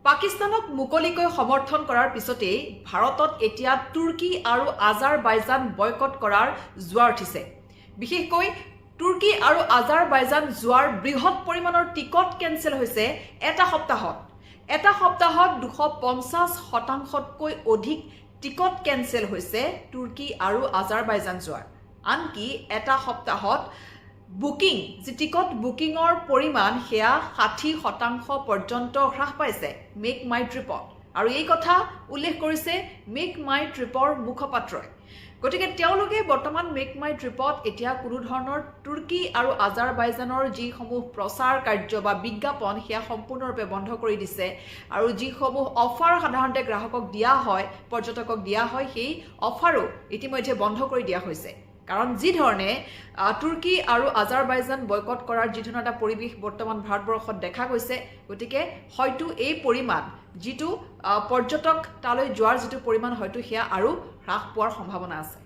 পাকিস্তানক মুকলিকৈ সমৰ্থন কৰাৰ পিছতেই ভাৰতত এতিয়া তুৰ্কী আৰু আজাৰবাইজান বয়কট কৰাৰ জোৱাৰ উঠিছে। বিশেষকৈ তুৰ্কী আৰু আজাৰবাইজান যোৱাৰ বৃহৎ পৰিমাণৰ টিকট কেনচেল হৈছে এটা সপ্তাহত 250%তকৈ অধিক টিকট কেনচেল হৈছে তুৰ্কী আৰু আজাৰবাইজান যোৱাৰ। আনকি এটা সপ্তাহত বুকিং যি টিকট বুকিঙৰ পৰিমাণ সেয়া 60% পৰ্যন্ত হ্ৰাস পাইছে মেক মাই ট্ৰিপত। আৰু এই কথা উল্লেখ কৰিছে মেক মাই ট্ৰিপৰ মুখপাত্ৰই। গতিকে তেওঁলোকে বৰ্তমান মেক মাই ট্ৰিপত এতিয়া কোনো ধৰণৰ তুৰ্কী আৰু আজাৰবাইজানৰ যিসমূহ প্ৰচাৰ কাৰ্য বা বিজ্ঞাপন সেয়া সম্পূৰ্ণৰূপে বন্ধ কৰি দিছে। আৰু যিসমূহ অফাৰ সাধাৰণতে গ্ৰাহকক দিয়া হয়, পৰ্যটকক দিয়া হয়, সেই অফাৰো ইতিমধ্যে বন্ধ কৰি দিয়া হৈছে। কাৰণ যি ধৰণে তুৰ্কী আৰু আজাৰবাইজান বয়কট কৰাৰ যি ধৰণৰ এটা পৰিৱেশ বৰ্তমান ভাৰতবৰ্ষত দেখা গৈছে, গতিকে হয়তো এই পৰিমাণ যিটো পৰ্যটক তালৈ যোৱাৰ যিটো পৰিমাণ হয়তো সেয়া আৰু হ্ৰাস পোৱাৰ সম্ভাৱনা আছে।